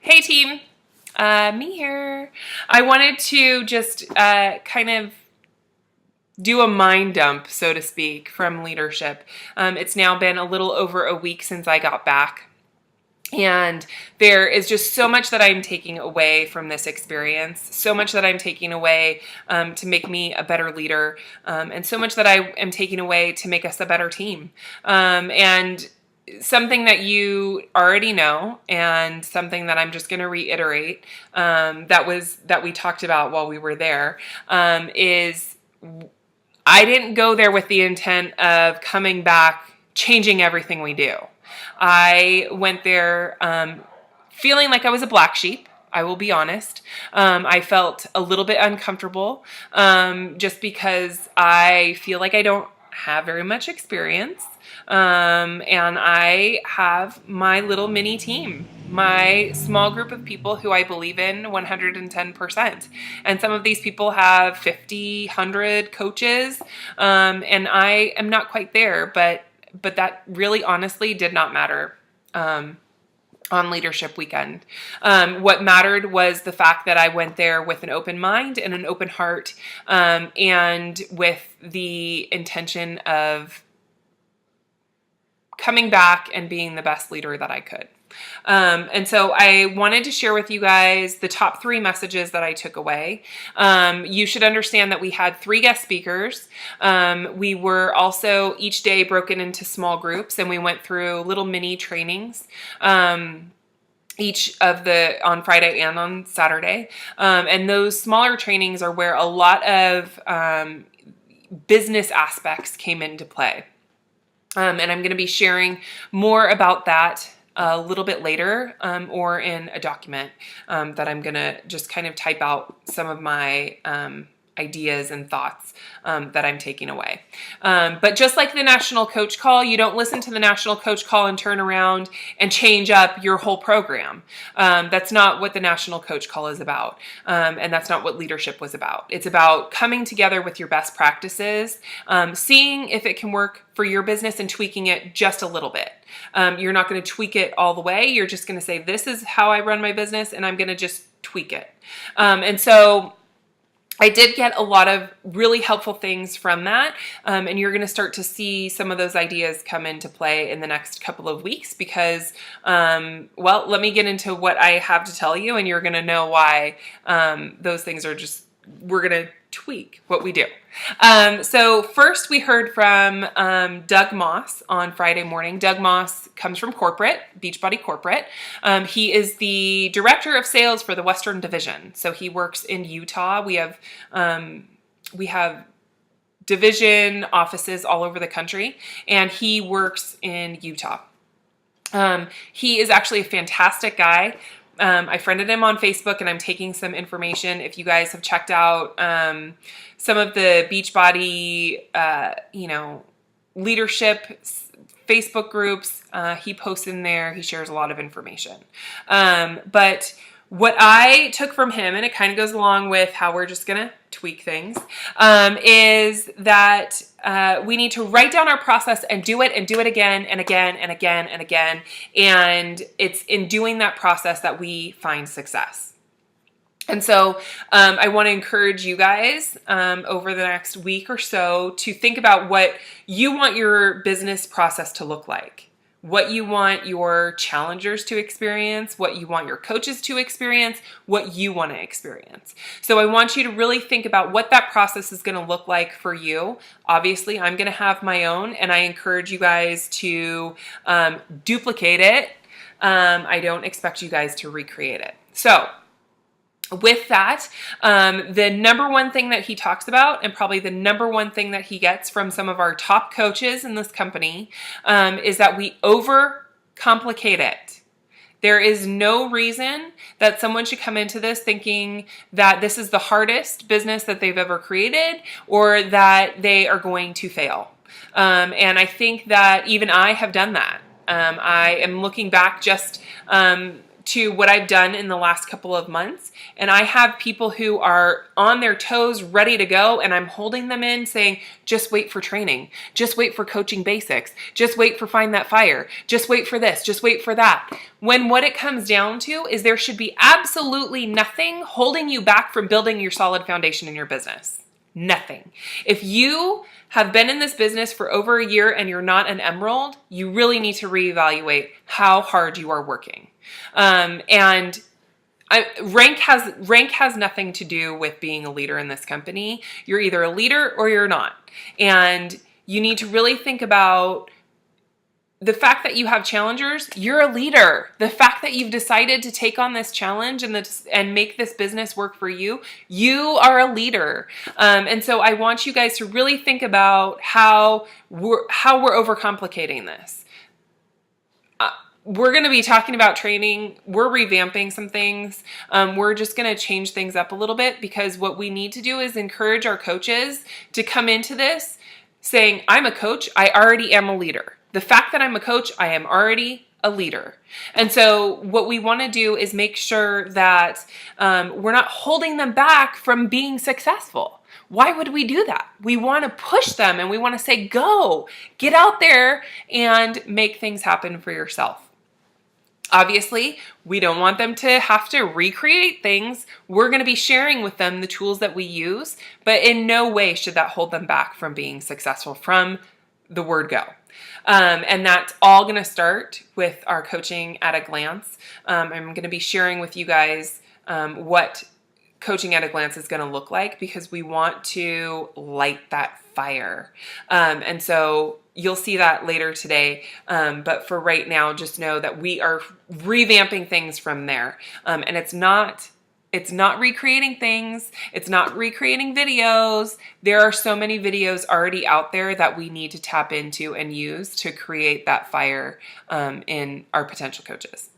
Hey team, me here. I wanted to just kind of do a mind dump, so to speak, from leadership. It's now been a little over a week since I got back. And there is just so much that I'm taking away from this experience, so much that I'm taking away to make me a better leader, and so much that I am taking away to make us a better team. And something that you already know, and something that I'm just going to reiterate that we talked about while we were there, is I didn't go there with the intent of coming back changing everything we do. I went there feeling like I was a black sheep. I will be honest. I felt a little bit uncomfortable just because I feel like I don't have very much experience. And I have my little mini team, my small group of people who I believe in 110%. And some of these people have 50, 100 coaches. And I am not quite there, but that really honestly did not matter on leadership weekend. What mattered was the fact that I went there with an open mind and an open heart, and with the intention of coming back and being the best leader that I could. And so I wanted to share with you guys the top 3 messages that I took away. You should understand that we had 3 guest speakers. We were also each day broken into small groups, and we went through little mini trainings. Each of on Friday and on Saturday. And those smaller trainings are where a lot of business aspects came into play. And I'm going to be sharing more about that a little bit later, or in a document that I'm going to just kind of type out some of my ideas and thoughts that I'm taking away. But just like the National Coach Call, you don't listen to the National Coach Call and turn around and change up your whole program. That's not what the National Coach Call is about. And that's not what leadership was about. It's about coming together with your best practices, seeing if it can work for your business and tweaking it just a little bit. You're not going to tweak it all the way. You're just going to say, this is how I run my business, and I'm going to just tweak it. And so I did get a lot of really helpful things from that, and you're going to start to see some of those ideas come into play in the next couple of weeks because, well, let me get into what I have to tell you, and you're going to know why those things are just, we're going to tweak what we do. So first we heard from Doug Moss on Friday morning. Doug Moss comes from corporate, Beachbody Corporate. He is the director of sales for the Western Division. So he works in Utah. We have division offices all over the country, and he works in Utah. He is actually a fantastic guy. I friended him on Facebook, and I'm taking some information. If you guys have checked out some of the Beachbody, leadership Facebook groups, he posts in there. He shares a lot of information. But what I took from him, and it kind of goes along with how we're just going to tweak things, is that we need to write down our process and do it again and again and again and again. And it's in doing that process that we find success. And so I want to encourage you guys over the next week or so to think about what you want your business process to look like. What you want your challengers to experience, what you want your coaches to experience, what you want to experience. So I want you to really think about what that process is going to look like for you. Obviously, I'm going to have my own, and I encourage you guys to duplicate it. I don't expect you guys to recreate it. So with that, the number one thing that he talks about, and probably the number one thing that he gets from some of our top coaches in this company, is that we overcomplicate it. There is no reason that someone should come into this thinking that this is the hardest business that they've ever created or that they are going to fail. And I think that even I have done that. I am looking back just to what I've done in the last couple of months. And I have people who are on their toes, ready to go, and I'm holding them in saying, just wait for training. Just wait for coaching basics. Just wait for Find That Fire. Just wait for this. Just wait for that. When what it comes down to is there should be absolutely nothing holding you back from building your solid foundation in your business. Nothing. If you have been in this business for over a year and you're not an emerald, you really need to reevaluate how hard you are working. Rank has nothing to do with being a leader in this company. You're either a leader or you're not. And you need to really think about the fact that you have challengers. You're a leader. The fact that you've decided to take on this challenge and make this business work for you, you are a leader. And so I want you guys to really think about how we're overcomplicating this. We're going to be talking about training. We're revamping some things. We're just going to change things up a little bit, because what we need to do is encourage our coaches to come into this saying, I'm a coach. I already am a leader. The fact that I'm a coach, I am already a leader. And so what we want to do is make sure that we're not holding them back from being successful. Why would we do that? We want to push them and we want to say, go, get out there and make things happen for yourself. Obviously, we don't want them to have to recreate things. We're going to be sharing with them the tools that we use, but in no way should that hold them back from being successful from the word go. And that's all going to start with our Coaching at a Glance. I'm going to be sharing with you guys what Coaching at a Glance is going to look like, because we want to light that fire. And so you'll see that later today. But for right now, just know that we are revamping things from there. And it's not recreating things. It's not recreating videos. There are so many videos already out there that we need to tap into and use to create that fire in our potential coaches.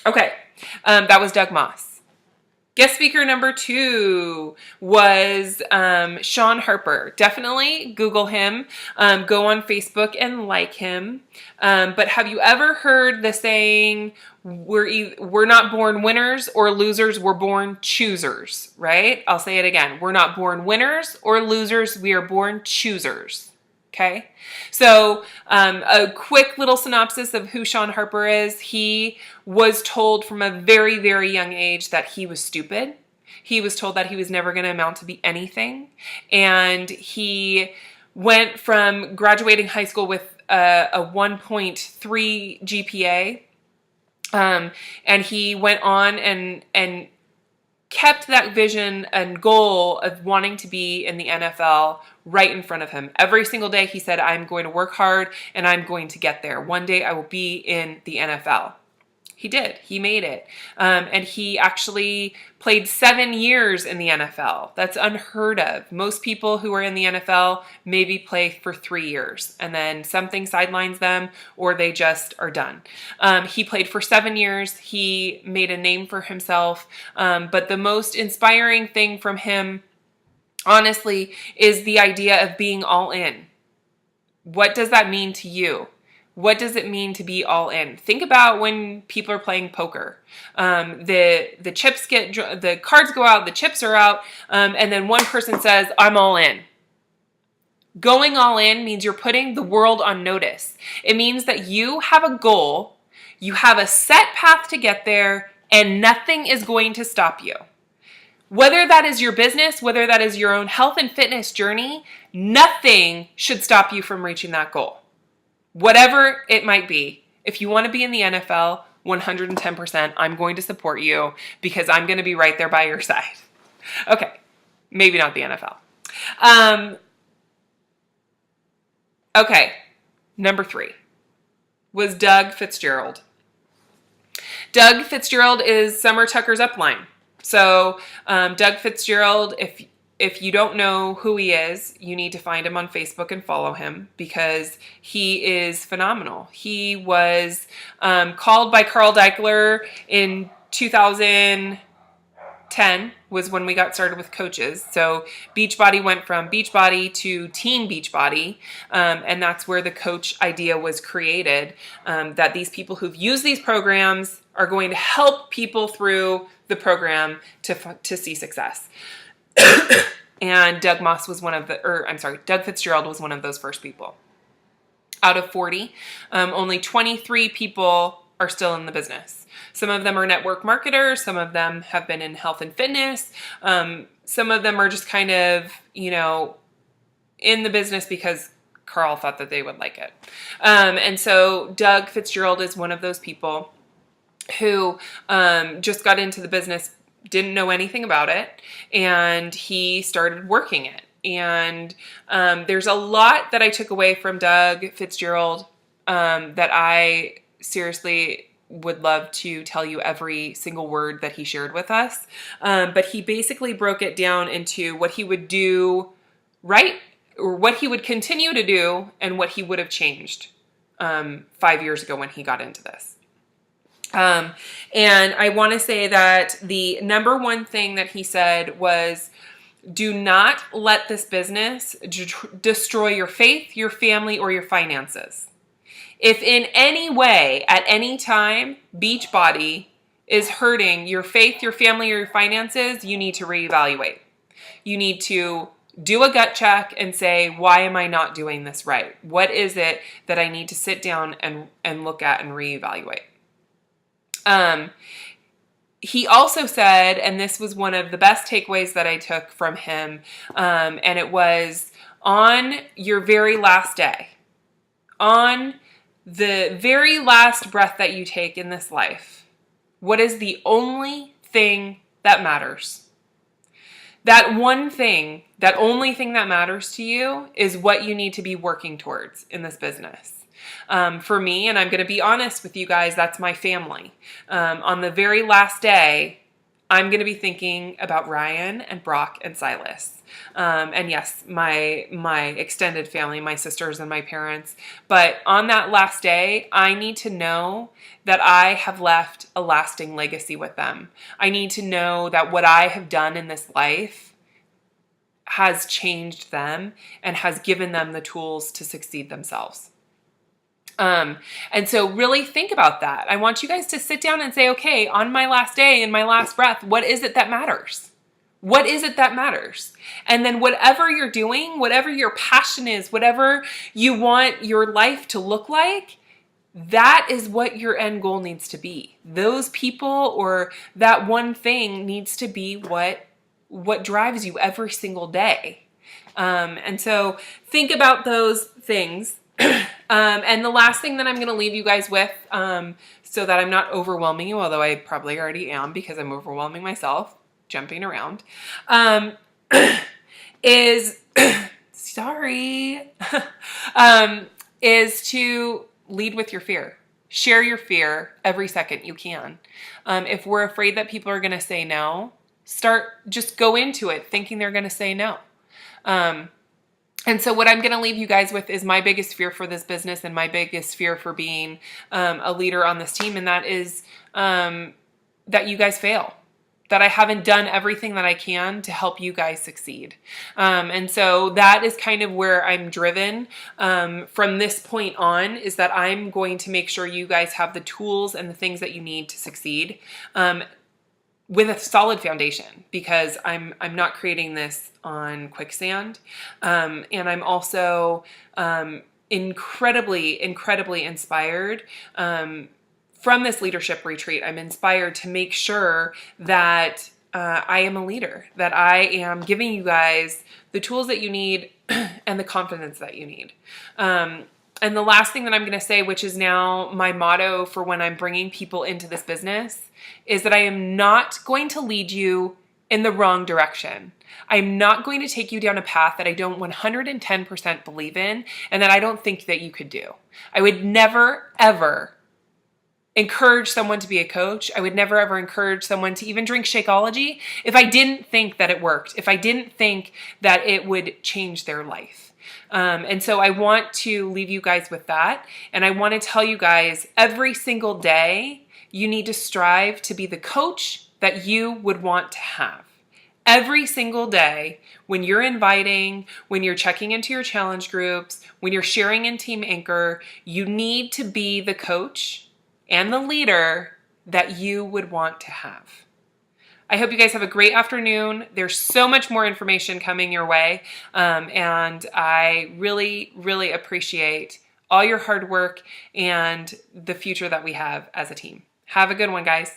Okay. That was Doug Moss. Guest speaker number 2 was Sean Harper. Definitely Google him. Go on Facebook and like him. But have you ever heard the saying, we're not born winners or losers, we're born choosers, right? I'll say it again. We're not born winners or losers, we are born choosers. Okay, so a quick little synopsis of who Sean Harper is. He was told from a very, very young age that he was stupid. He was told that he was never going to amount to be anything. And he went from graduating high school with a 1.3 GPA. And he went on and kept that vision and goal of wanting to be in the NFL right in front of him. Every single day he said, I'm going to work hard and I'm going to get there. One day I will be in the NFL. He did. He made it. And he actually played 7 years in the NFL. That's unheard of. Most people who are in the NFL maybe play for 3 years and then something sidelines them or they just are done. He played for 7 years. He made a name for himself. But the most inspiring thing from him, honestly, is the idea of being all in. What does that mean to you? What does it mean to be all in? Think about when people are playing poker. The chips the cards go out, the chips are out, and then one person says, I'm all in. Going all in means you're putting the world on notice. It means that you have a goal, you have a set path to get there, and nothing is going to stop you. Whether that is your business, whether that is your own health and fitness journey, nothing should stop you from reaching that goal. Whatever it might be. If you want to be in the NFL, 110%, I'm going to support you because I'm going to be right there by your side. Okay, maybe not the NFL. Okay, number 3 was Doug Fitzgerald. Doug Fitzgerald is Summer Tucker's upline. So Doug Fitzgerald, if you don't know who he is, you need to find him on Facebook and follow him because he is phenomenal. He was called by Carl Daikeler in 2000. 10 was when we got started with coaches. So Beachbody went from Beachbody to Team Beachbody, and that's where the coach idea was created, that these people who've used these programs are going to help people through the program to see success. And Doug Fitzgerald was one of those first people. Out of 40, only 23 people are still in the business. Some of them are network marketers. Some of them have been in health and fitness. Some of them are just kind of, in the business because Carl thought that they would like it. And so Doug Fitzgerald is one of those people who just got into the business, didn't know anything about it, and he started working it. And there's a lot that I took away from Doug Fitzgerald that I seriously would love to tell you every single word that he shared with us. But he basically broke it down into what he would do right, or what he would continue to do, and what he would have changed 5 years ago when he got into this. And I want to say that the number one thing that he said was, do not let this business destroy your faith, your family, or your finances. If in any way, at any time, Beachbody is hurting your faith, your family, or your finances, you need to reevaluate. You need to do a gut check and say, why am I not doing this right? What is it that I need to sit down and look at and reevaluate? He also said, and this was one of the best takeaways that I took from him, and it was, on your very last day, on the very last breath that you take in this life, what is the only thing that matters? That one thing, that only thing that matters to you is what you need to be working towards in this business. For me, and I'm going to be honest with you guys, that's my family. On the very last day, I'm going to be thinking about Ryan and Brock and Silas. And yes, my extended family, my sisters and my parents. But on that last day, I need to know that I have left a lasting legacy with them. I need to know that what I have done in this life has changed them and has given them the tools to succeed themselves. And so really think about that. I want you guys to sit down and say, okay, on my last day, in my last breath, what is it that matters? What is it that matters? And then whatever you're doing, whatever your passion is, whatever you want your life to look like, that is what your end goal needs to be. Those people or that one thing needs to be what drives you every single day. And so think about those things. And the last thing that I'm going to leave you guys with, so that I'm not overwhelming you, although I probably already am because I'm overwhelming myself, jumping around, is, sorry, is to lead with your fear. Share your fear every second you can. If we're afraid that people are going to say no, just go into it thinking they're going to say no. And so what I'm going to leave you guys with is my biggest fear for this business and my biggest fear for being a leader on this team. And that is that you guys fail, that I haven't done everything that I can to help you guys succeed. And so that is kind of where I'm driven from this point on, is that I'm going to make sure you guys have the tools and the things that you need to succeed. With a solid foundation, because I'm not creating this on quicksand. And I'm also incredibly inspired from this leadership retreat. I'm inspired to make sure that I am a leader, that I am giving you guys the tools that you need and the confidence that you need. And the last thing that I'm going to say, which is now my motto for when I'm bringing people into this business, is that I am not going to lead you in the wrong direction. I'm not going to take you down a path that I don't 110% believe in and that I don't think that you could do. I would never, ever encourage someone to be a coach. I would never, ever encourage someone to even drink Shakeology if I didn't think that it worked, if I didn't think that it would change their life. And so I want to leave you guys with that. And I want to tell you guys, every single day, you need to strive to be the coach that you would want to have. Every single day, when you're inviting, when you're checking into your challenge groups, when you're sharing in Team Anchor, you need to be the coach and the leader that you would want to have. I hope you guys have a great afternoon. There's so much more information coming your way. And I really, really appreciate all your hard work and the future that we have as a team. Have a good one, guys.